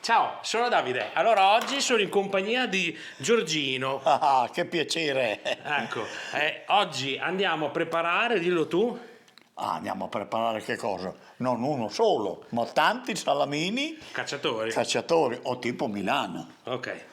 Ciao, sono Davide. Allora, oggi sono in compagnia di Giorgino. Ah, che piacere! Ecco, oggi andiamo a preparare, dillo tu. Andiamo a preparare che cosa? Non uno solo, ma tanti salamini Cacciatori. cacciatori o tipo Milano. Ok.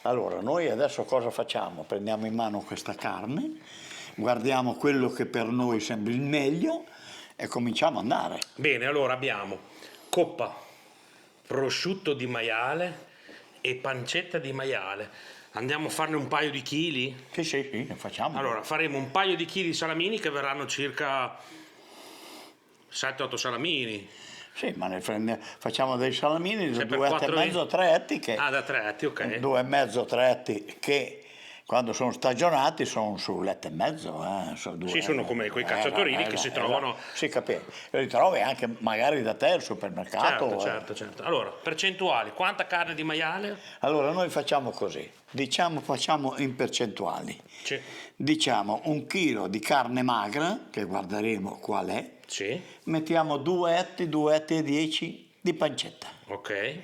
Allora, noi adesso cosa facciamo? Prendiamo in mano questa carne, guardiamo quello che per noi sembra il meglio e cominciamo ad andare. Bene, allora abbiamo coppa, prosciutto di maiale e pancetta di maiale. Andiamo a farne un paio di chili? Sì, facciamo. Allora, faremo un paio di chili di salamini che verranno circa 7-8 salamini. Sì, ma facciamo dei salamini da Se per 2,5 quattro 3 etti che... Ah, da 3 etti, ok. 2,5 3 etti che quando sono stagionati sono sull'1,5. Sì, sono come quei cacciatorini che si trovano. Sì, capisco. Li trovi anche magari da te al supermercato. Certo. Allora, percentuali, quanta carne di maiale? Allora, noi facciamo così, facciamo in percentuali. Sì. Diciamo 1 chilo di carne magra, che guarderemo qual è, Sì, mettiamo 2 etti e 10 di pancetta. ok.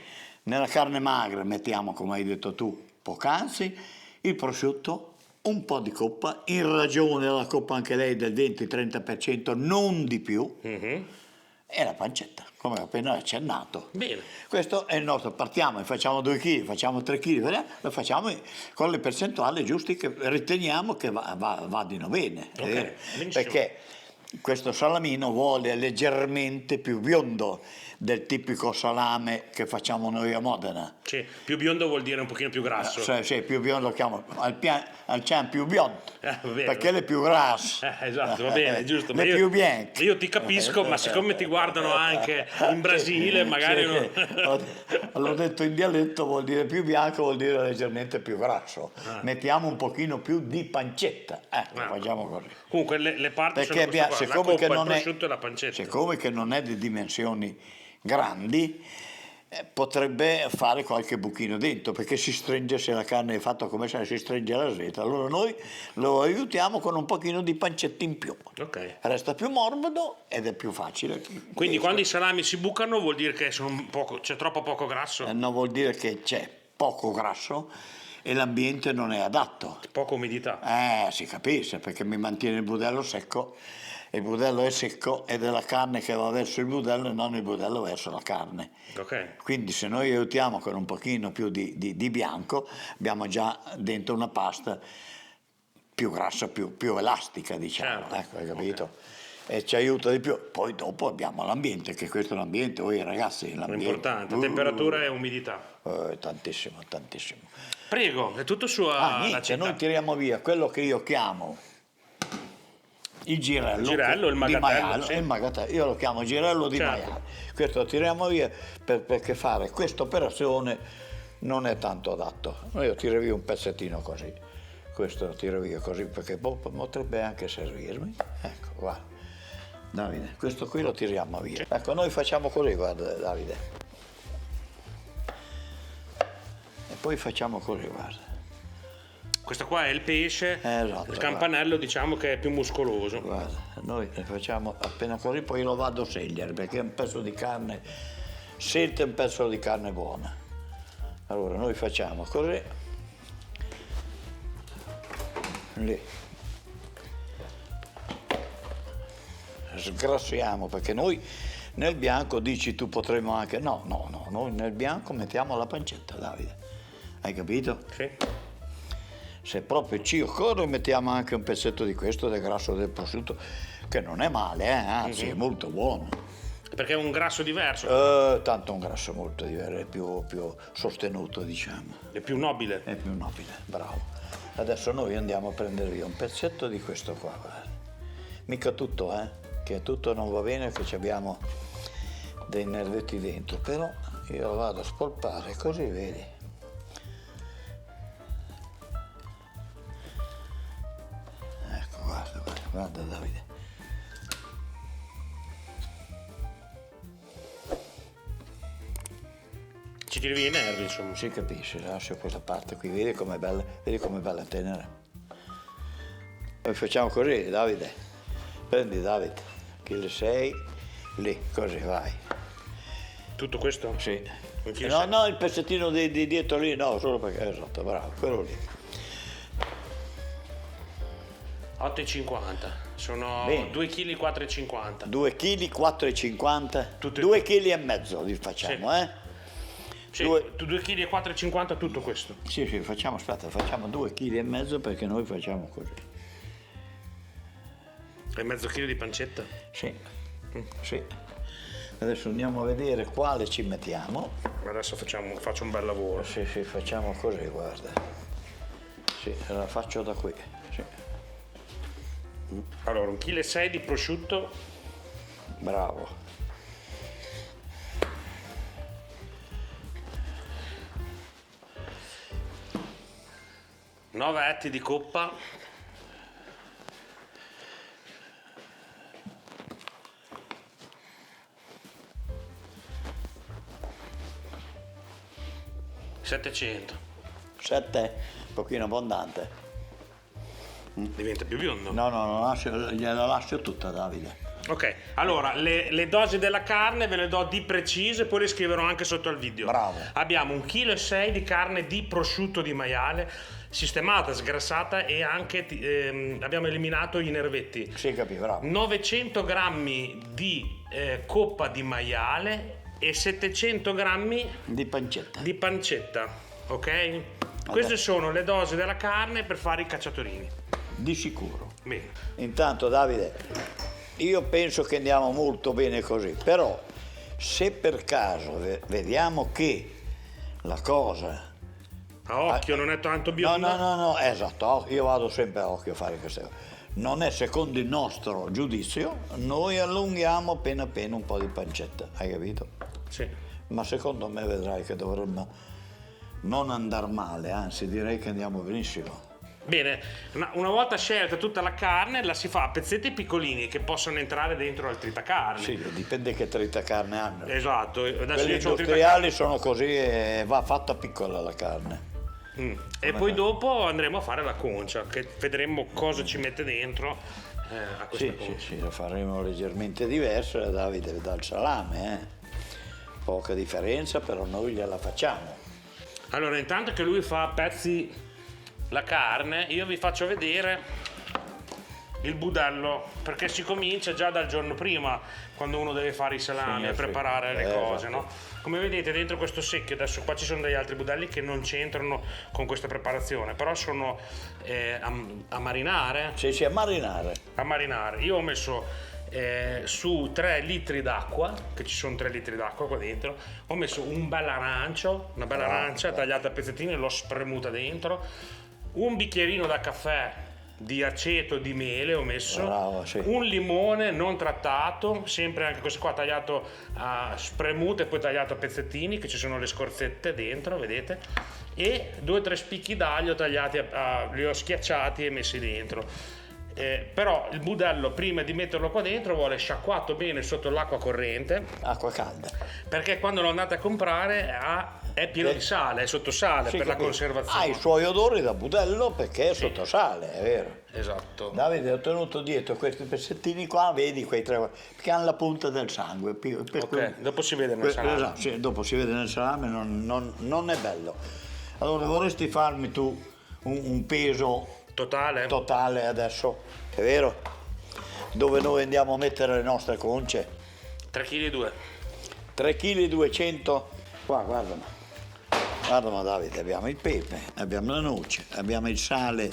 Nella carne magra mettiamo, come hai detto tu, poc'anzi, il prosciutto, un po' di coppa, in ragione della coppa anche lei del 20-30%, non di più, e la pancetta, come ho appena accennato. Bene. Questo è il nostro, partiamo e facciamo 2 kg, facciamo 3 kg, lo facciamo con le percentuali giuste che riteniamo che vadino bene. Ok, benissimo. Perché questo salamino vuole leggermente più biondo del tipico salame che facciamo noi a Modena. Sì, più biondo vuol dire un pochino più grasso. Sì, più biondo lo chiamo al cian più biondo, Va bene. perché le più grasse. Esatto, va bene, giusto. Ma Le più bianche. Io ti capisco, ma siccome ti guardano anche in Brasile, magari L'ho detto in dialetto, vuol dire più bianco, vuol dire leggermente più grasso. Mettiamo un pochino più di pancetta. Facciamo così. Comunque le parti Perché sono queste qua, la coppa, il prosciutto e la pancetta. siccome che non è di dimensioni grandi, potrebbe fare qualche buchino dentro, perché si stringe, se la carne è fatta come se si stringe la seta. Allora noi lo aiutiamo con un pochino di pancetta in più. Ok. Resta più morbido ed è più facile. Quindi quando i salami si bucano vuol dire che c'è troppo poco grasso? Non vuol dire che c'è poco grasso e l'ambiente non è adatto. Poca umidità. Si capisce, perché mi mantiene il budello secco. Il budello è secco ed è la carne che va verso il budello e non il budello verso la carne. Ok. Quindi se noi aiutiamo con un pochino più di bianco, abbiamo già dentro una pasta più grassa, più elastica, diciamo. Certo. Ecco, hai capito? E ci aiuta di più. Poi dopo abbiamo l'ambiente, che questo è l'ambiente, ragazzi, È l'ambiente. importante, temperatura e umidità. Tantissimo. Prego, è tutto sua la Niente, città. noi tiriamo via quello che io chiamo il girello, Il di magatello, maiale, sì. il magatello, io lo chiamo girello di Certo. maiale. Questo lo tiriamo via perché fare questa operazione non è tanto adatto. Io tiro via un pezzettino così, questo lo tiro via così perché potrebbe anche servirmi. Ecco, guarda, Davide, questo qui lo tiriamo via. Ecco, noi facciamo così, guarda Davide. E poi facciamo così, guarda. Questo qua è il pesce, Esatto, il campanello diciamo che è più muscoloso. Guarda, noi ne facciamo appena così, poi lo vado a scegliere perché è un pezzo di carne, sente un pezzo di carne buona. Allora noi facciamo così, lì, sgrassiamo perché noi nel bianco dici tu potremmo anche, no, noi nel bianco mettiamo la pancetta, Davide, hai capito? Sì. Se proprio ci occorre mettiamo anche un pezzetto di questo del grasso del prosciutto, che non è male, anzi è molto buono. Perché è un grasso diverso, Tanto un grasso molto diverso, è più sostenuto, diciamo. è più nobile. È più nobile, bravo. Adesso noi andiamo a prendere via un pezzetto di questo qua, guarda. Mica tutto, che tutto non va bene, che abbiamo dei nervetti dentro, però io lo vado a spolpare così, vedi. Guarda Davide. tiri i nervi, insomma. Si capisce, lascio questa parte qui, vedi com'è bella tenera. Poi facciamo così, Davide. Prendi Davide, chilo 6, lì, così vai. Tutto questo? Sì. Un chilo No, sei. no, il pezzettino di dietro lì, no, solo perché, esatto, bravo, quello lì. 8,50. Sono Bene. 2 kg 4,50. 2 kg, 4,50, Tutte- 2 kg e mezzo li facciamo, Sì. Sì, Due- 2 kg e 4,50 tutto questo. Sì, facciamo 2 kg e mezzo perché noi facciamo così. E mezzo chilo di pancetta? Sì, sì. Adesso andiamo a vedere quale ci mettiamo. Adesso faccio un bel lavoro. Sì, facciamo così, guarda. Sì, la faccio da qui. Sì. Allora, 1,6 kg di prosciutto, Bravo. nove etti di coppa, $700. 7, un pochino abbondante. Diventa più biondo. No, gliela lascio tutta, Davide. Ok, allora le dosi della carne ve le do di precise, poi le scriverò anche sotto al video. Bravo. Abbiamo 1,6 kg di carne di prosciutto di maiale, sistemata, sgrassata e anche abbiamo eliminato i nervetti. Sì, capì, bravo. 900 grammi di coppa di maiale e 700 grammi Di pancetta. di pancetta, ok? Queste sono le dosi della carne per fare i cacciatorini. Di sicuro. Bene. Intanto, Davide, io penso che andiamo molto bene così, però se per caso vediamo che la cosa... A occhio non è tanto No, bionda? no, esatto, io vado sempre a occhio a fare queste cose. Non è secondo il nostro giudizio, noi allunghiamo appena appena un po' di pancetta, hai capito? Sì. Ma secondo me vedrai che dovremmo non andare male, anzi direi che andiamo benissimo. Bene, una volta scelta tutta la carne la si fa a pezzetti piccolini che possono entrare dentro al tritacarne. Sì, dipende che tritacarne hanno. Esatto, adesso Quelli io c'ho un industriali sono così e va fatta piccola la carne. E poi dopo andremo a fare la concia, che vedremo cosa ci mette dentro a questa concia. Sì, lo faremo leggermente diverso da Davide dal salame, Poca differenza, però noi gliela facciamo. Allora, intanto che lui fa a pezzi la carne, io vi faccio vedere il budello, perché si comincia già dal giorno prima, quando uno deve fare i salami e Sì, preparare le cose, esatto. no? Come vedete dentro questo secchio, adesso qua ci sono degli altri budelli che non c'entrano con questa preparazione, però sono a marinare. Sì, a marinare. A marinare. Io ho messo su 3 litri d'acqua, che ci sono 3 litri d'acqua qua dentro, ho messo un bel arancio, una bella arancia tagliata a pezzettini e l'ho spremuta dentro, un bicchierino da caffè di aceto di mele ho messo, Bravo, sì. un limone non trattato, sempre anche questo qua tagliato a spremuto e poi tagliato a pezzettini, che ci sono le scorzette dentro, vedete, e 2 o 3 spicchi d'aglio tagliati, li ho schiacciati e messi dentro. Però il budello, prima di metterlo qua dentro, vuole sciacquato bene sotto l'acqua corrente, Acqua calda. perché quando lo andate a comprare è pieno di sale, è sotto sale Sì, per la capito. conservazione. Ha i suoi odori da budello perché è sotto sale, è vero. Esatto. Davide, ho tenuto dietro questi pezzettini qua, vedi quei 3, perché hanno la punta del sangue. Ok, dopo si vede nel salame. Esatto, sì, dopo si vede nel salame, non è bello. Allora, vorresti farmi tu un peso Totale? totale adesso, è vero? Dove noi andiamo a mettere le nostre conce? 3,2 kg. 3 kg 200. Qua, guardami. Guardami Davide, abbiamo il pepe, abbiamo la noce, abbiamo il sale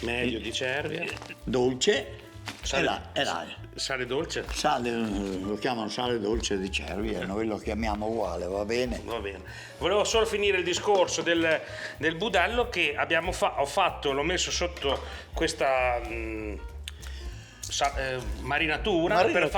Medio di cervia. dolce Sale- e l'aglio. Sale dolce? Sale, lo chiamano sale dolce di cervia, noi lo chiamiamo uguale, va bene? Va bene. Volevo solo finire il discorso del budello che ho fatto, l'ho messo sotto questa marinatura per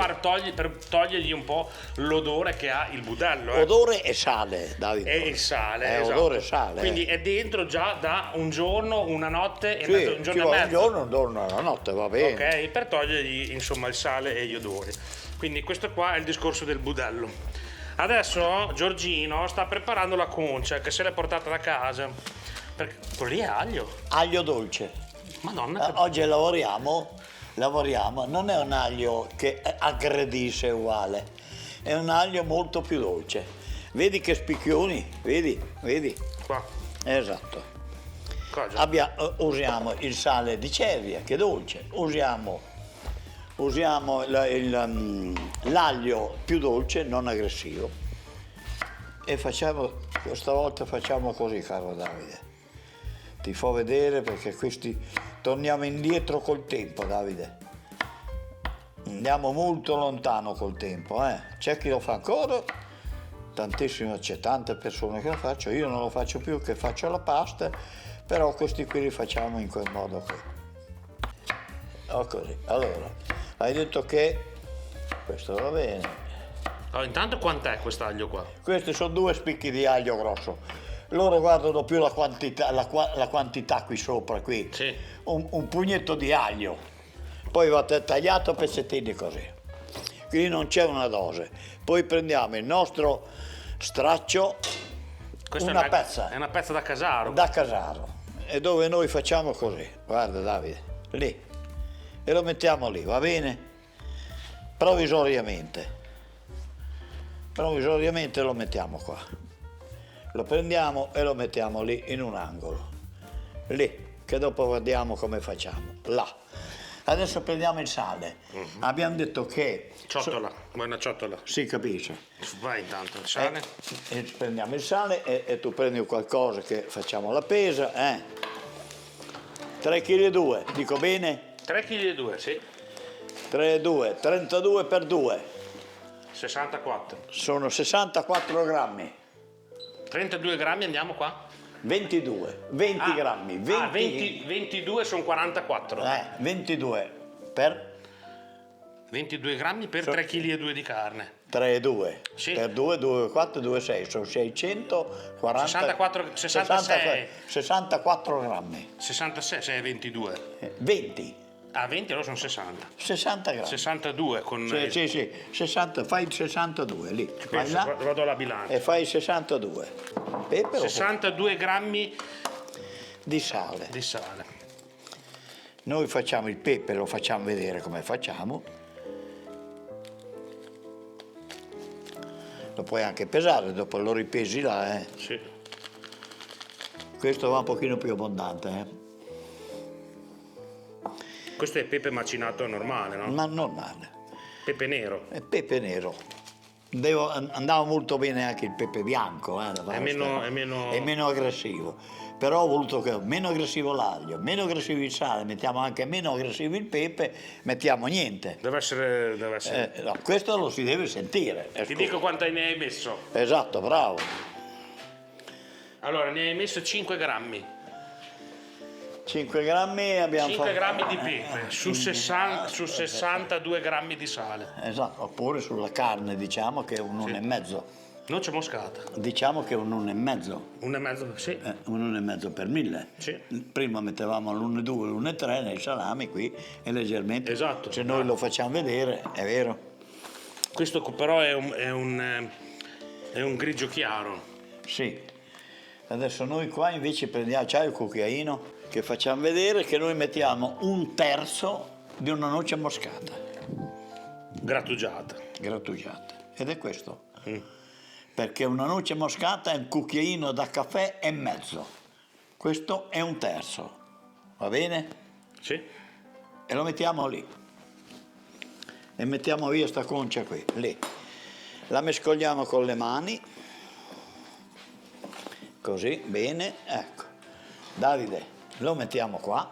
togliergli un po' l'odore che ha il budello. Odore e sale, Davide. E il sale, È esatto. odore e sale. Quindi è dentro già da un giorno, una notte e Sì, mezzo, un ci giorno e vuole mezzo. un giorno e una notte, va bene. Ok, per togliergli insomma il sale e gli odori. Quindi questo qua è il discorso del budello. Adesso Giorgino sta preparando la concia che se l'è portata da casa. Perché quello lì è aglio. Aglio dolce. Madonna. Oggi lavoriamo, non è un aglio che aggredisce uguale, è un aglio molto più dolce. Vedi che spicchioni, vedi? Qua. Esatto. Cosa? Usiamo il sale di Cervia, che è dolce, usiamo l'aglio più dolce, non aggressivo, e questa volta facciamo così, caro Davide. Ti fa vedere perché torniamo indietro col tempo, Davide. Andiamo molto lontano col tempo, eh. C'è chi lo fa ancora, c'è tante persone che lo faccio, io non lo faccio più, che faccio la pasta, però questi qui li facciamo in quel modo qui. Così. Allora, hai detto che questo va bene. Allora, intanto quant'è quest'aglio qua? Questi sono 2 spicchi di aglio grosso. Loro guardano più la quantità qui sopra, qui. Sì. Un pugnetto di aglio. Poi va tagliato a pezzettini così. Quindi non c'è una dose. Poi prendiamo il nostro straccio, Questa una è pezza. È una pezza da casaro. Da casaro. E dove noi facciamo così. Guarda Davide, lì. E lo mettiamo lì, va bene? Provvisoriamente lo mettiamo qua, lo prendiamo e lo mettiamo lì in un angolo, lì, che dopo vediamo come facciamo, là. Adesso prendiamo il sale. Abbiamo detto che... Ciotola, vuoi una ciotola? Si capisce. Vai intanto, il sale. E prendiamo il sale e tu prendi qualcosa che facciamo la pesa, 3,2 kg, dico bene? 3,2 kg, sì. 3,2, 32 per 2. 64. Sono 64 grammi. 32 grammi andiamo qua? 20 grammi. 22 sono 44. 22 per 22 grammi per 3,2 kg di carne. 3,2. Sì. Per 2, 2, 4, 2, 6. Sono 640. 64 grammi. 66, 6 è 22. 20. Ah, 20 allora sono 60. 60 grammi. 62 con... Sì, 60, fai il 62 lì. Vai penso, là vado alla bilancia. e fai il 62. Pepe 62 grammi di sale. di sale. Noi facciamo il pepe, lo facciamo vedere come facciamo. Lo puoi anche pesare, dopo lo ripesi là. Sì. Questo va un pochino più abbondante. Questo è pepe macinato normale, no? Ma normale. Pepe nero. È pepe nero. Andava molto bene anche il pepe bianco. È meno aggressivo. Però ho voluto che meno aggressivo l'aglio, meno aggressivo il sale, mettiamo anche meno aggressivo il pepe, mettiamo niente. Deve essere... No, questo lo si deve sentire. Ti dico quanto ne hai messo. Esatto, bravo. Allora, ne hai messo 5 grammi. 5 grammi abbiamo 5 grammi di pepe su 62 grammi di sale. Esatto, oppure sulla carne diciamo che è un 1,5. Noce moscata. Diciamo che è un 1,5. 1,5, sì. Un 1,5 per 1000. Sì. Prima mettevamo l'1,2, l'1,3 nei salami, qui è leggermente. Esatto. Se noi lo facciamo vedere, è vero. Questo però è un grigio chiaro. Sì. Adesso noi qua invece prendiamo, c'hai il cucchiaino, che facciamo vedere che noi mettiamo 1/3 di una noce moscata. Grattugiata. Ed è questo. Perché una noce moscata è un cucchiaino da caffè e mezzo. Questo è 1/3. Va bene? Sì. E lo mettiamo lì. E mettiamo via sta concia qui, lì. La mescoliamo con le mani. Così, bene, ecco. Davide, lo mettiamo qua.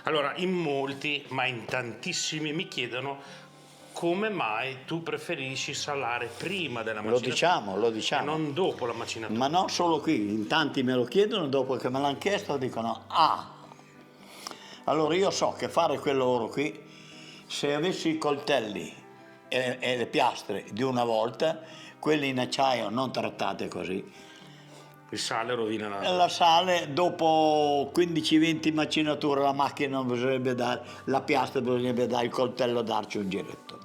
Allora, in molti, ma in tantissimi, mi chiedono come mai tu preferisci salare prima della macinatura. Lo diciamo. E non dopo la macinatura. Ma non solo qui, in tanti me lo chiedono, dopo che me l'hanno chiesto dicono allora io so che fare quel lavoro qui, se avessi i coltelli e le piastre di una volta, quelli in acciaio non trattate così, Il sale rovina la sale dopo 15-20 macinature la macchina non bisognerebbe dare, la piastra bisognerebbe dare, il coltello darci un giretto.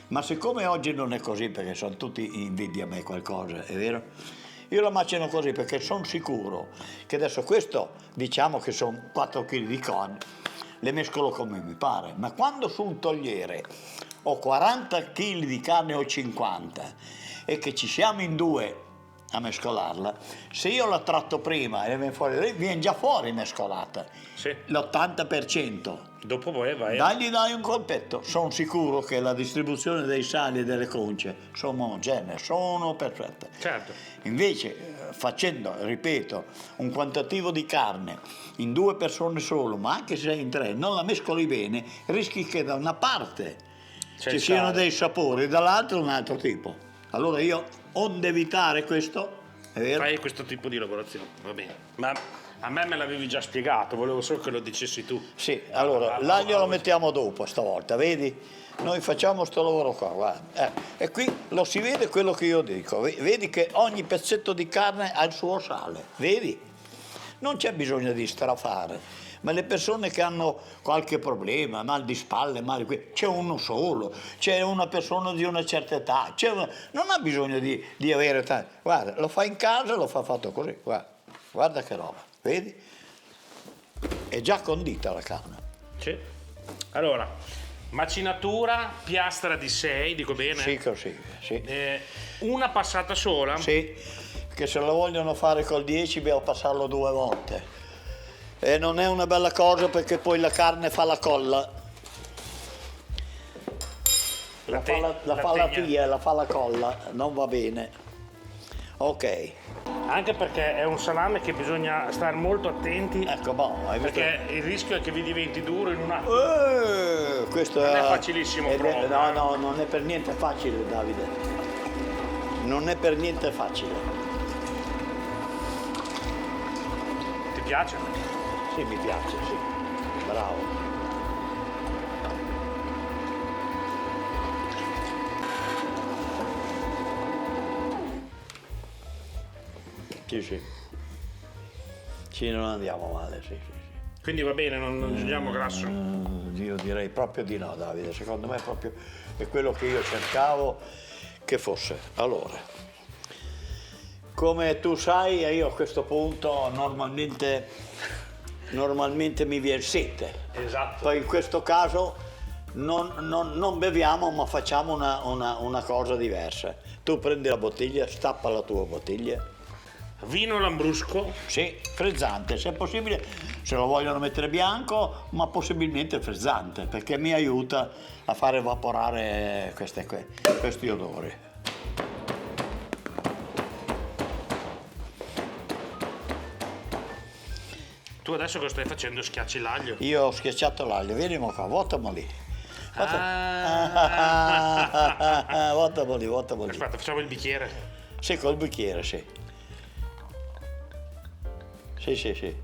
Ma siccome oggi non è così, perché sono tutti invidia a me qualcosa, è vero? Io la macino così perché sono sicuro che adesso questo, diciamo che sono 4 kg di carne, le mescolo come mi pare, ma quando su un togliere ho 40 kg di carne o 50 e che ci siamo in due a mescolarla, se io la tratto prima e viene fuori, viene già fuori mescolata, Sì. l'80%. Dopo poi vai. Dai un colpetto, sono sicuro che la distribuzione dei sali e delle conce sono omogenee, sono perfette. Certo. Invece facendo, ripeto, un quantitativo di carne in 2 persone solo, ma anche se in 3, non la mescoli bene, rischi che da una parte C'è ci il siano sale. dei sapori e dall'altra un altro tipo. Allora io, onde evitare questo, è vero? Fai questo tipo di lavorazione, va bene. Ma a me l'avevi già spiegato, volevo solo che lo dicessi tu. Sì, allora l'aglio lo mettiamo dopo stavolta, vedi? Noi facciamo sto lavoro qua, guarda. E qui lo si vede quello che io dico, vedi che ogni pezzetto di carne ha il suo sale, vedi? Non c'è bisogno di strafare, ma le persone che hanno qualche problema, mal di spalle, mal di qui, c'è uno solo, c'è una persona di una certa età, non ha bisogno di avere tanto. Guarda, lo fa in casa, lo fa fatto così, guarda che roba, vedi? È già condita la carne. Sì. Allora, macinatura, piastra di 6, dico bene? Sì, così, sì. Una passata sola? Sì, che se lo vogliono fare col 10 bisogna passarlo 2 volte. E non è una bella cosa perché poi la carne fa la colla. La fa la pia, la fa la colla, non va bene. Ok, Anche perché è un salame che bisogna stare molto attenti, ecco, boh, hai visto? perché il rischio è che vi diventi duro in un attimo. Questo Non è facilissimo proprio. No, non è per niente facile, Davide. Non è per niente facile. Ti piace? Sì, mi piace, sì. Bravo. Sì, sì. Sì, non andiamo male, sì, sì, sì. Quindi va bene, non aggiungiamo grasso. Io direi proprio di no, Davide. Secondo me proprio è quello che io cercavo che fosse. Allora, come tu sai, io a questo punto normalmente mi viene sete. Esatto. Poi in questo caso non beviamo, ma facciamo una cosa diversa. Tu prendi la bottiglia, stappa la tua bottiglia. Vino lambrusco, Sì, frizzante, se è possibile, se lo vogliono mettere bianco, ma possibilmente frizzante, perché mi aiuta a far evaporare questi odori. tu adesso cosa stai facendo? Schiacci l'aglio? Io ho schiacciato l'aglio, vieni qua, vuotamo lì. Ah. Vuotamo lì. Aspetta, facciamo il bicchiere. Sì, col bicchiere, sì. Sì.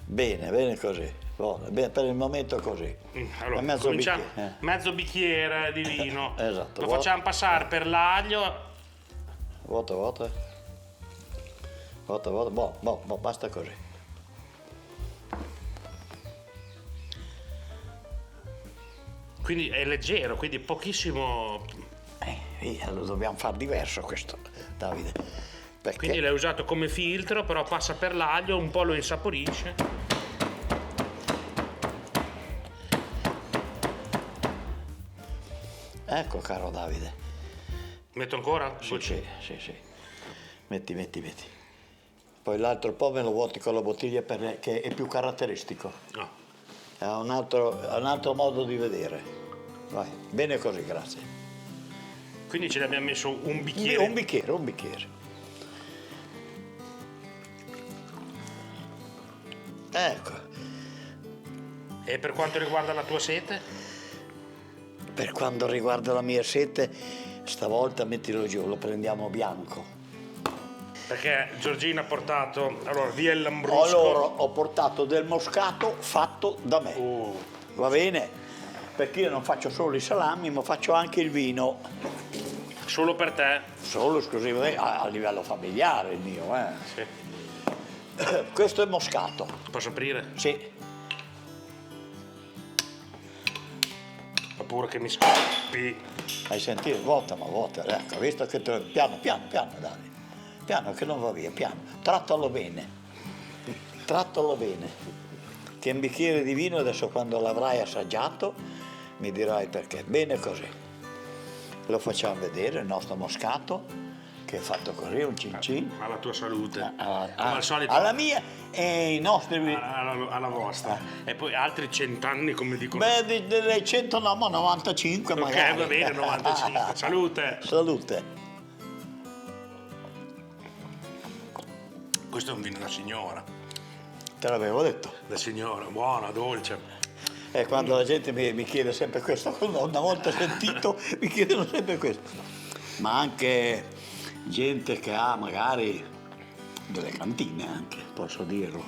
Bene così. Buono, bene, per il momento così. Allora, E mezzo cominciamo. bicchiere, Mezzo bicchiere di vino. Esatto. Lo facciamo passare per l'aglio. Vuota. Boh, basta così. Quindi è leggero, quindi pochissimo. Via, lo dobbiamo fare diverso questo, Davide. Perché Quindi l'hai usato come filtro, però passa per l'aglio, un po' lo insaporisce. Ecco, caro Davide. Metto ancora? Sì. Metti. Poi l'altro po' me lo vuoti con la bottiglia perché è più caratteristico. No. È un altro modo di vedere. Vai, bene così, grazie. Quindi ce ne abbiamo messo un bicchiere. Un bicchiere. Ecco, E per quanto riguarda la tua sete? per quanto riguarda la mia sete, stavolta mettilo giù, lo prendiamo bianco. Perché Giorgina ha portato, allora, via il lambrusco. Allora ho portato del moscato fatto da me, va bene? Perché io non faccio solo i salami, ma faccio anche il vino, Solo per te? solo esclusivamente a livello familiare il mio. Sì. Questo è moscato, Posso aprire? sì. Va paura che mi scappi. Hai sentito? Vuota, ecco, visto che piano, Davide, piano che non va via, piano, trattalo bene, che un bicchiere di vino adesso quando l'avrai assaggiato mi dirai perché, bene così, lo facciamo vedere il nostro moscato, che è fatto così, un cin Alla tua salute. come Come al solito. alla mia e i nostri. Alla vostra. E poi altri 100 anni, come dicono. Beh, delle 100 no, ma 95 magari. Ok, va bene, 95. Salute. Salute. Questo è un vino da signora. Te l'avevo detto. Da signora, buona, dolce. E quando la gente mi chiede sempre questo, una volta sentito, mi chiedono sempre questo. Ma anche gente che ha magari delle cantine anche, posso dirlo.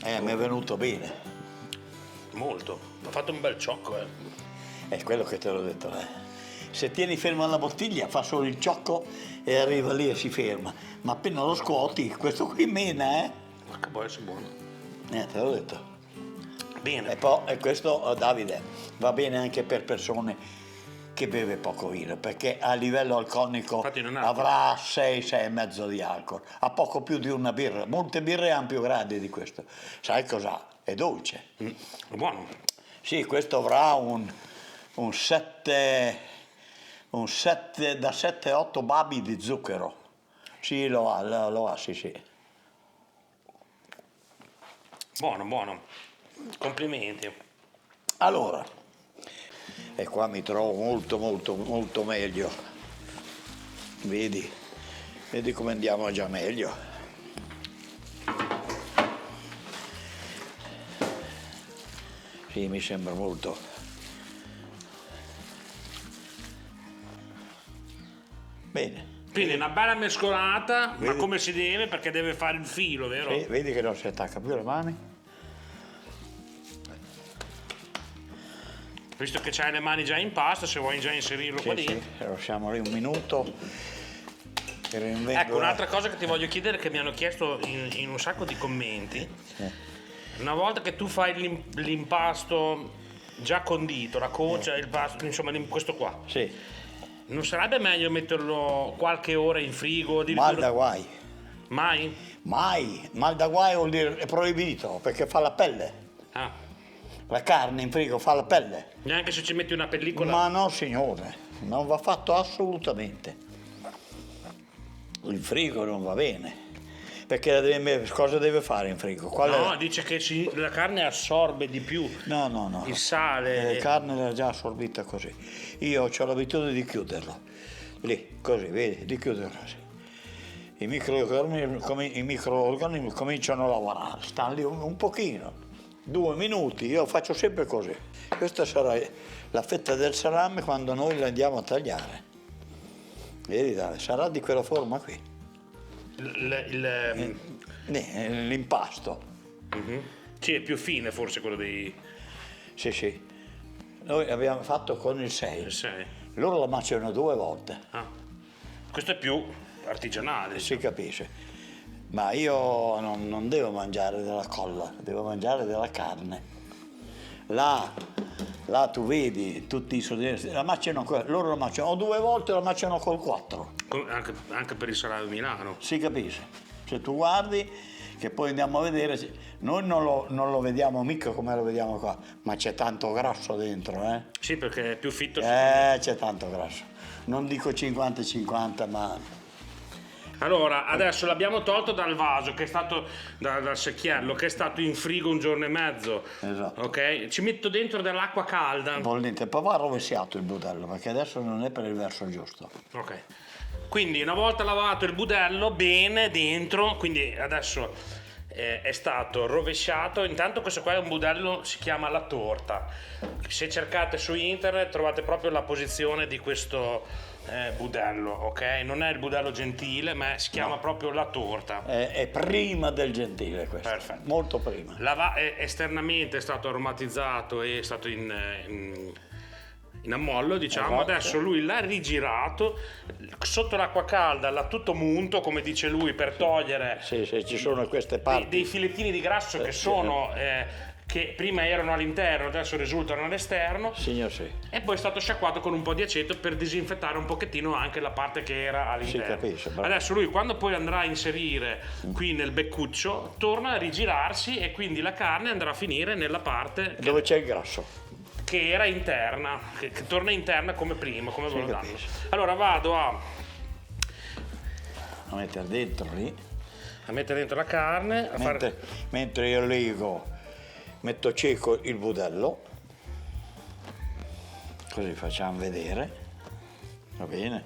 Mi è venuto bene. Molto. Ha fatto un bel ciocco, È quello che te l'ho detto. Se tieni ferma la bottiglia fa solo il ciocco e arriva lì e si ferma. Ma appena lo scuoti, questo qui mena, Ma che può essere buono. Te l'ho detto. Bene. E poi e questo, Davide, va bene anche per persone che beve poco vino, perché a livello alcolico Infatti non è avrà 6,5 di alcol, ha poco più di una birra. Molte birre hanno più grandi di questo. Sai cos'ha? È dolce. È buono. Sì, questo avrà un 7, da 7-8 babi di zucchero. Sì, lo ha, sì. Buono. Complimenti. Allora, e qua mi trovo molto meglio. Vedi come andiamo già meglio. Sì, mi sembra molto. Bene. Quindi una bella mescolata, ma Vedi? come si deve, perché deve fare il filo, vero? Vedi che non si attacca più le mani? Visto che c'hai le mani già in pasta, se vuoi già inserirlo qua Sì, dentro. lasciamo lì un minuto. Ecco, un'altra cosa che ti voglio chiedere, che mi hanno chiesto in un sacco di commenti. Una volta che tu fai l'impasto già condito, la cocia, il pasto, insomma questo qua, Sì, non sarebbe meglio metterlo qualche ora in frigo? mal da guai. Mai? Mai, mal da guai vuol dire è proibito perché fa la pelle. Ah, La carne in frigo fa la pelle. neanche se ci metti una pellicola? Ma no signore, non va fatto assolutamente. Il frigo non va bene. Perché cosa deve fare in frigo? No, dice che la carne assorbe di più No. il sale. La carne l'ha già assorbita così. Io ho l'abitudine di chiuderlo. Lì, così, vedi, di chiuderlo così. I microorganismi cominciano a lavorare, stanno lì un pochino, 2 minuti, io faccio sempre così. Questa sarà la fetta del salame quando noi la andiamo a tagliare. Vedi, Dave, sarà di quella forma qui. L'impasto. Sì, è più fine forse quello dei Sì. Noi abbiamo fatto con il 6. 6. Loro la mangiano 2 volte. Ah. Questo è più artigianale. Si capisce. Ma io non devo mangiare della colla, devo mangiare della carne. Là tu vedi tutti i soldati, la mangiano, loro la mangiano o 2 volte, la mangiano col 4. Anche per il salario Milano. Si capisce. Se tu guardi, che poi andiamo a vedere, noi non lo vediamo mica come lo vediamo qua, ma c'è tanto grasso dentro, Sì, perché è più fitto. C'è tanto grasso. Non dico 50-50, ma Allora, adesso l'abbiamo tolto dal vaso, che è stato dal secchiello, che è stato in frigo 1 giorno e mezzo. Esatto. Ok? Ci metto dentro dell'acqua calda. bollente. Poi va rovesciato il budello, perché adesso non è per il verso giusto. Ok. Quindi una volta lavato il budello bene dentro, quindi adesso è stato rovesciato. Intanto questo qua è un budello, si chiama la torta. Se cercate su internet trovate proprio la posizione di questo budello, ok? Non è il budello gentile, ma si chiama proprio la torta. È prima del gentile questo. Perfetto. Molto prima. Esternamente è stato aromatizzato e è stato in ammollo, diciamo. Esatto. Adesso lui l'ha rigirato sotto l'acqua calda, l'ha tutto munto, come dice lui, per togliere Sì, ci sono queste parti. dei filettini di grasso che sono che prima erano all'interno, adesso risultano all'esterno, Signor sì. e poi è stato sciacquato con un po' di aceto per disinfettare un pochettino anche la parte che era all'interno. Si capisce, bravo. Adesso lui quando poi andrà a inserire qui nel beccuccio torna a rigirarsi e quindi la carne andrà a finire nella parte Dove c'è il grasso? che era interna, che torna interna come prima, come ve lo danno. capisce. Allora vado a La mettere dentro lì. mettere dentro la carne, a fare... Mentre io lego, metto cieco il budello, così facciamo vedere, va bene?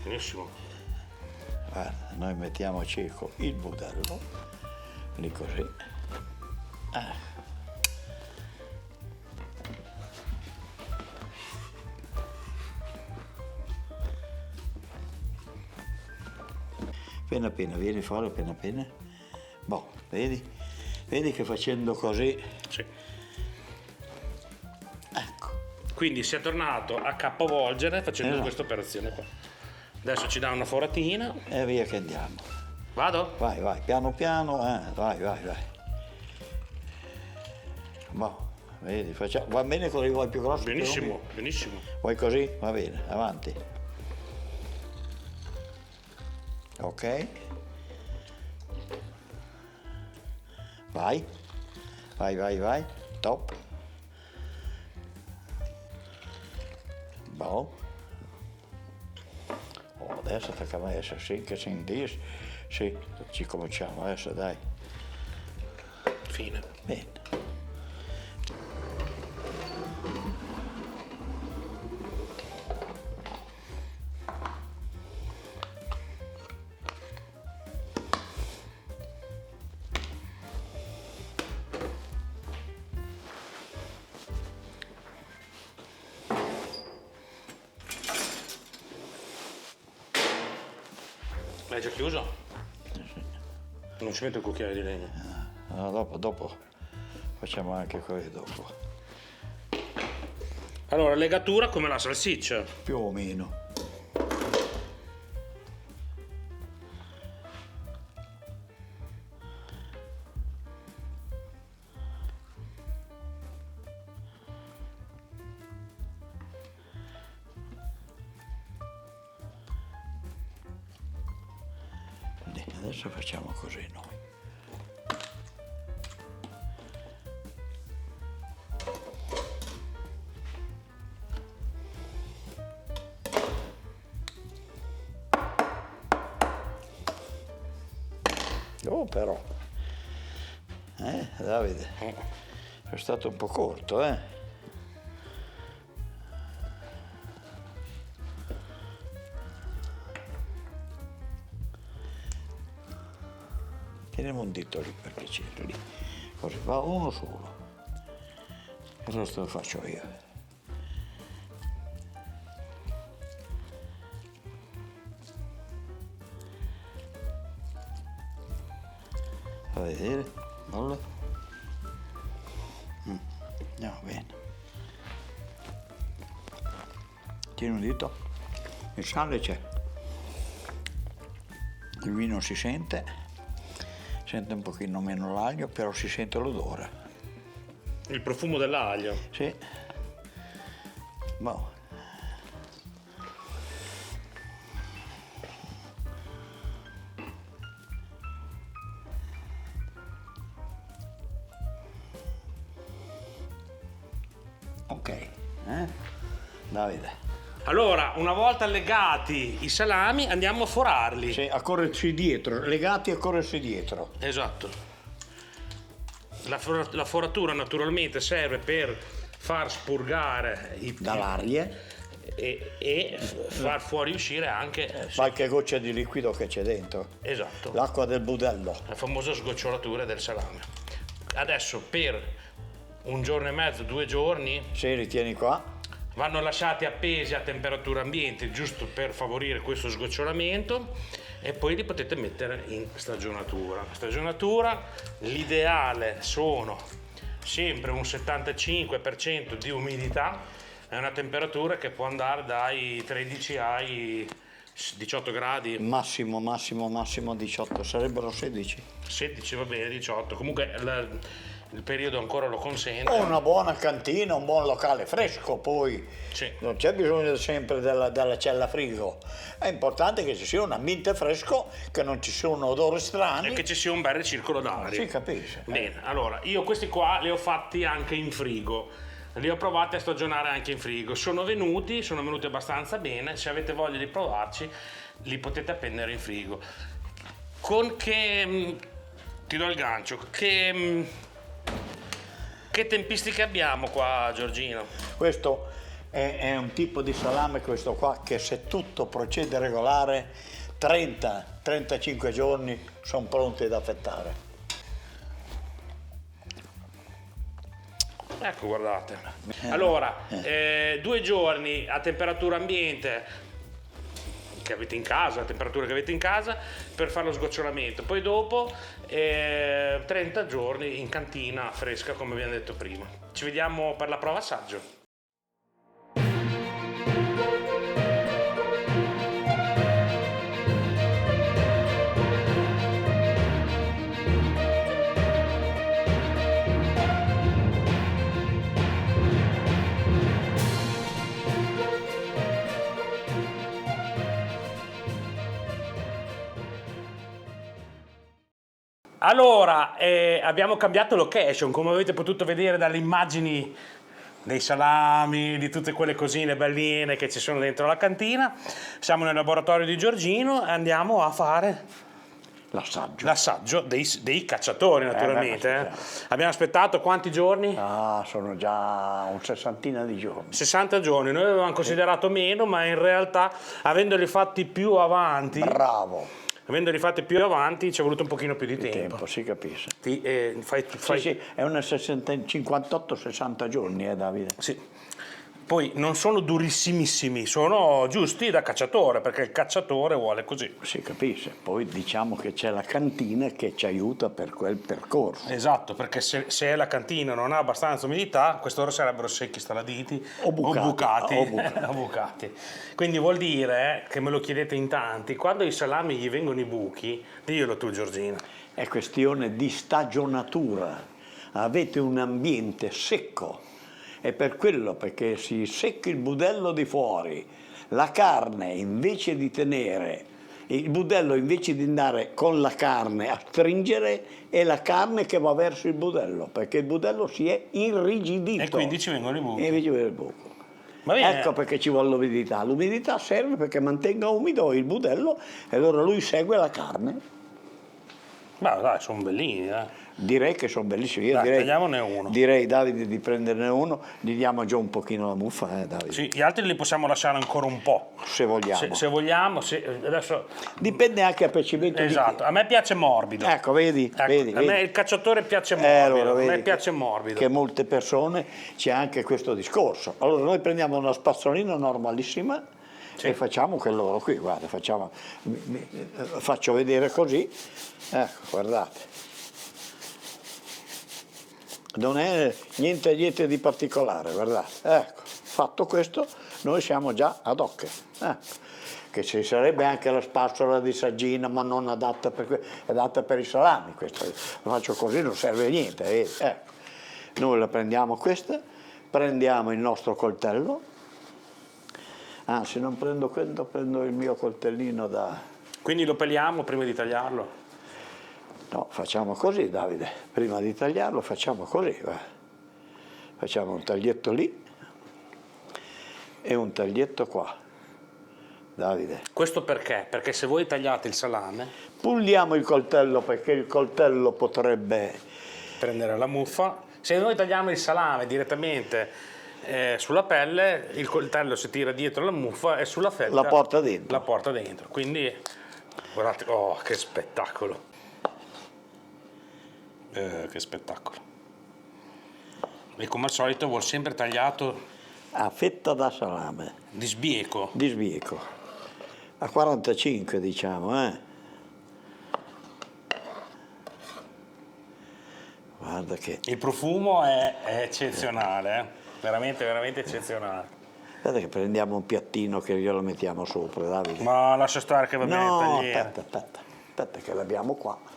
Benissimo. Guarda, noi mettiamo cieco il budello, lì così. Appena appena, vieni fuori appena appena. Boh, vedi? Vedi che facendo così, Sì. ecco. Quindi si è tornato a capovolgere facendo Esatto. questa operazione qua. Adesso ci dà una foratina. E via che andiamo. Vado? Vai, vai, piano piano, vai, vai, vai. Boh, vedi, facciamo. Va bene così, vuoi più grosso? Benissimo, benissimo. Vuoi così? Va bene, avanti. Ok. Vai, vai, vai, vai, top. Boh. Oh, adesso tocca a me essere sì, che si indis. Sì, ci cominciamo adesso, dai. Fine. Bene. L'hai già chiuso? Non ci metto il cucchiaio di legno. No, dopo facciamo anche quello dopo. Allora, legatura come la salsiccia. Più o meno. Adesso facciamo così noi. Oh però, Davide, è stato un po' corto, Teniamo un dito lì per piacere, lì. Così, va uno solo. Il resto lo faccio io. Fa vedere, molla. Andiamo bene. Tieni un dito. Il sale c'è. Il vino si sente un pochino meno l'aglio, però si sente l'odore. Il profumo dell'aglio. Sì. Boh. Ok, Davide. Allora, una volta legati i salami, andiamo a forarli. Sì, a corrersi dietro, legati a corrersi dietro. Esatto. La foratura naturalmente serve per far spurgare Dall'aria, e far fuoriuscire anche qualche goccia di liquido che c'è dentro. esatto, L'acqua del budello. la famosa sgocciolatura del salame. Adesso per un giorno e mezzo, 2 giorni Se li tieni qua, vanno lasciati appesi a temperatura ambiente giusto per favorire questo sgocciolamento e poi li potete mettere in stagionatura. Stagionatura, l'ideale sono sempre un 75% di umidità, è una temperatura che può andare dai 13 ai 18 gradi, massimo 18, sarebbero 16. 16 va bene, 18, comunque il periodo ancora lo consente. O una buona cantina, un buon locale fresco, poi Sì. non c'è bisogno sempre della cella frigo. È importante che ci sia un ambiente fresco, che non ci siano odori strani. E che ci sia un bel ricircolo d'aria. Si capisce. Bene, allora, io questi qua li ho fatti anche in frigo. Li ho provati a stagionare anche in frigo. Sono venuti abbastanza bene. Se avete voglia di provarci, li potete appendere in frigo. Con che... ti do il gancio. Che tempistiche abbiamo qua, Giorgino? Questo è un tipo di salame, questo qua, che se tutto procede regolare, 30-35 giorni sono pronti da affettare. Ecco, guardate. Allora, 2 giorni a temperatura ambiente che avete in casa, la temperatura che avete in casa, per fare lo sgocciolamento. Poi dopo 30 giorni in cantina fresca, come abbiamo detto prima. Ci vediamo per la prova assaggio. Allora, abbiamo cambiato location, come avete potuto vedere dalle immagini dei salami, di tutte quelle cosine belline che ci sono dentro la cantina. Siamo nel laboratorio di Giorgino e andiamo a fare l'assaggio dei cacciatori, naturalmente. beh, sì, Abbiamo aspettato quanti giorni? Ah, sono già un 60 di giorni. 60 giorni, noi avevamo considerato meno, ma in realtà avendoli fatti più avanti... Bravo. Avendoli fatti più avanti ci è voluto un pochino più di Il tempo. tempo, si capisce. Fai Sì, è una 58-60 giorni, Davide. Sì. Poi non sono durissimissimi, sono giusti da cacciatore, perché il cacciatore vuole così. Si capisce. Poi diciamo che c'è la cantina che ci aiuta per quel percorso. Esatto, perché se la cantina non ha abbastanza umidità, quest'ora sarebbero secchi staladiti O bucati. o bucati. Quindi vuol dire, che me lo chiedete in tanti, quando ai salami gli vengono i buchi, diglielo tu Giorgino. È questione di stagionatura. Avete un ambiente secco. È per quello, perché si secca il budello di fuori, la carne invece di tenere, il budello invece di andare con la carne a stringere, è la carne che va verso il budello, perché il budello si è irrigidito. E quindi ci vengono i buchi. E invece viene il buco. Va bene. Ecco perché ci vuole l'umidità. L'umidità serve perché mantenga umido il budello e allora lui segue la carne. Ma dai, sono bellini, Direi che sono bellissimi. Io Dai, direi, tagliamone uno. direi, Davide, di prenderne uno, gli diamo già un pochino la muffa, Davide. Sì, gli altri li possiamo lasciare ancora un po'. Se vogliamo. Se vogliamo, adesso... Dipende anche a percepimento Esatto, a me piace morbido. Ecco, vedi, Ecco, vedi, a vedi. me il cacciatore piace morbido, Allora, a vedi me piace morbido. Che molte persone c'è anche questo discorso. Allora noi prendiamo una spazzolina normalissima Sì. e facciamo quello qui, guarda, faccio vedere così. Ecco, guardate. Non è niente di particolare, guardate. Ecco, fatto questo, noi siamo già ad hoc. Ecco. Che ci sarebbe anche la spazzola di saggina, ma non adatta è adatta per i salami. Questo lo faccio così, non serve a niente. Vedi? Ecco. Noi la prendiamo questa, prendiamo il nostro coltello. Se non prendo quello, prendo il mio coltellino da... Quindi lo peliamo prima di tagliarlo? No, facciamo così, Davide. Prima di tagliarlo facciamo così. Guarda. Facciamo un taglietto lì e un taglietto qua. Davide. Questo perché? Perché se voi tagliate il salame, Puliamo il coltello perché il coltello potrebbe... prendere la muffa. Se noi tagliamo il salame direttamente sulla pelle, il coltello si tira dietro la muffa e sulla fetta La porta dentro. La porta dentro. Quindi, guardate, oh, che spettacolo. Che spettacolo. E come al solito vuol sempre tagliato A fetta da salame. di sbieco. Di sbieco. A 45 diciamo, Guarda che... Il profumo è eccezionale, veramente, veramente eccezionale. Guarda che prendiamo un piattino che glielo mettiamo sopra, Davide. Ma lascia stare che va bene il No, tagliere. aspetta che l'abbiamo qua.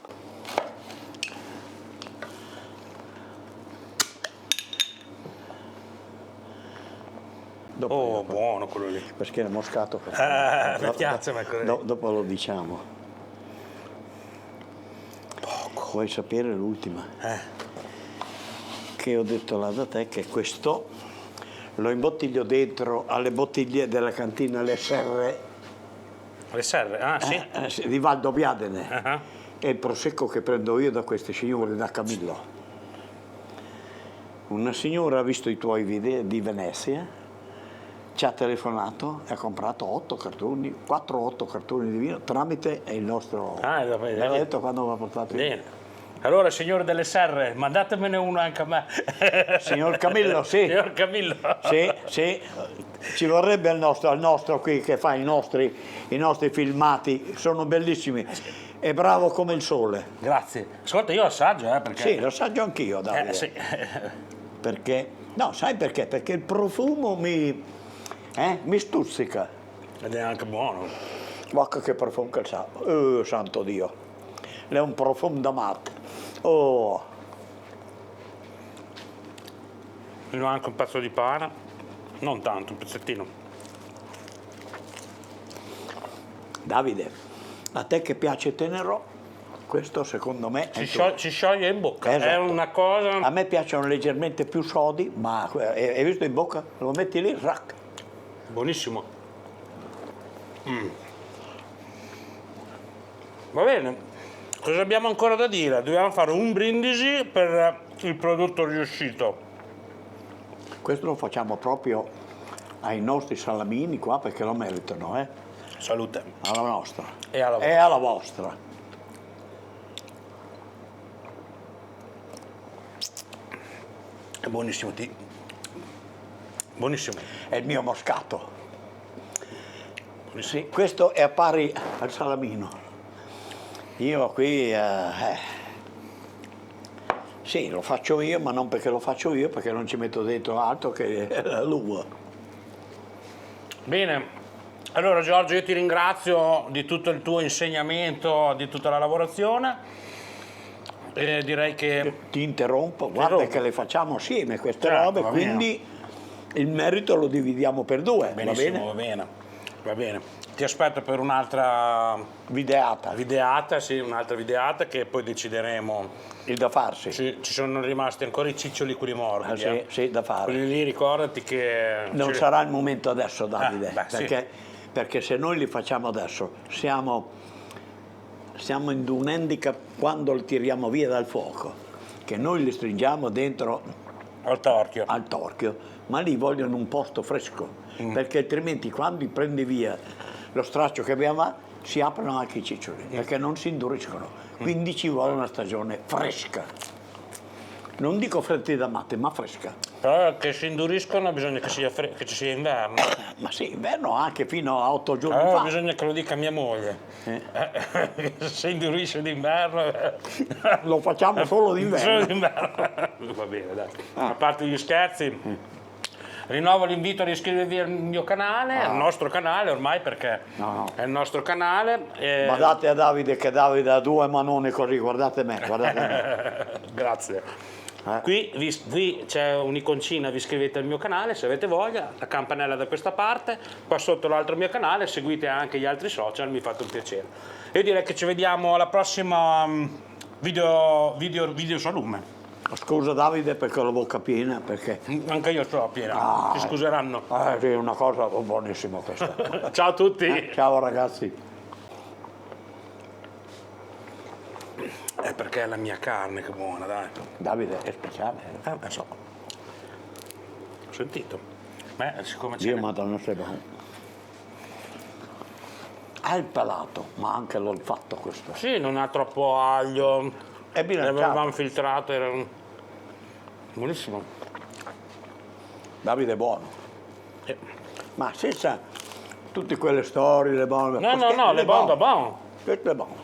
Oh, buono quello lì. Perché è moscato. Mi piace, ma quello lì. Dopo lo diciamo. Poco. Vuoi sapere l'ultima? Che ho detto là da te che questo lo imbottiglio dentro alle bottiglie della cantina Le Serre Le serre? Sì. di Valdobbiadene. Ah. È il prosecco che prendo io da questi signori, da Camillo. Una signora ha visto i tuoi video di Venezia, ci ha telefonato e ha comprato 4-8 cartoni di vino tramite il nostro... L'hai detto quando mi ha portato io. Bene. Allora, signore delle serre, mandatemene uno anche a me. Signor Camillo, sì. Signor Camillo. Sì, ci vorrebbe il nostro qui che fa i nostri filmati, sono bellissimi, è bravo come il sole. Grazie. Ascolta, io assaggio, perché... Sì, lo assaggio anch'io, Davide. Sì. Perché? No, sai perché? Perché il profumo mi stuzzica. Ed è anche buono. Guarda che profumo che sa. Oh, santo Dio. È un profumo da matte. Oh. Io ho anche un pezzo di pane. Non tanto, un pezzettino. Davide, a te che piace tenerò, questo secondo me è Si scioglie in bocca. Esatto. È una cosa... A me piacciono leggermente più sodi, ma hai visto in bocca? Lo metti lì, rack. Buonissimo. Va bene. Cosa abbiamo ancora da dire? Dobbiamo fare un brindisi per il prodotto riuscito. Questo lo facciamo proprio ai nostri salamini qua perché lo meritano, Salute. alla nostra E alla e alla vostra. È buonissimo, buonissimo. È il mio moscato. Buonissimo. Sì, questo è a pari al salamino. Io qui, sì, lo faccio io, ma non perché lo faccio io, perché non ci metto dentro altro che l'uva. Bene, allora Giorgio io ti ringrazio di tutto il tuo insegnamento, di tutta la lavorazione e direi che... Ti interrompo, guarda che le facciamo assieme queste Certo, robe, va bene. quindi il merito lo dividiamo per due, Benissimo, va bene? va bene. Ti aspetto per un'altra Videata, videata, sì, un'altra videata che poi decideremo. il da farsi. Ci sono rimasti ancora i ciccioli quelli morbidi. Sì, sì, da fare. Quelli lì ricordati che... Non sarà il momento adesso, Davide, beh, sì. perché se noi li facciamo adesso siamo in un handicap quando li tiriamo via dal fuoco, che noi li stringiamo dentro Al torchio. al torchio, ma lì vogliono un posto fresco, perché altrimenti quando li prendi via lo straccio che abbiamo si aprono anche i ciccioli, perché non si induriscono, quindi ci vuole una stagione fresca. Non dico fredda da matte, ma fresca. Però che si induriscono bisogna che che ci sia inverno. Ma sì, inverno anche fino a 8 giorni Allora fa. bisogna che lo dica mia moglie. Se indurisce d'inverno... Lo facciamo solo d'inverno. Solo d'inverno. Va bene, dai. A parte gli scherzi, rinnovo l'invito ad iscrivervi al mio canale, al nostro canale ormai perché No. è il nostro canale. Ma date a Davide che Davide ha due manoni così, guardate me, guardate me. Grazie. Qui c'è un'iconcina, vi iscrivete al mio canale se avete voglia, la campanella da questa parte, qua sotto l'altro mio canale, seguite anche gli altri social, mi fate un piacere. Io direi che ci vediamo alla prossima video salume. Scusa Davide perché ho la bocca piena, perché Anche io ce l'ho piena, ci scuseranno. sì, è una cosa buonissima questa. Ciao a tutti. Ciao ragazzi. È perché è la mia carne che buona, dai. Davide è speciale. So. Ho sentito. Beh, siccome c'è... Dio madonna sei buono. Ha il palato, ma anche l'olfatto questo. Sì, non ha troppo aglio. È bilanciato. L'avevamo filtrato, era buonissimo. Davide è buono. Eh. Ma senza tutte quelle storie, le buone. No, le buone da buono. Questo è buono.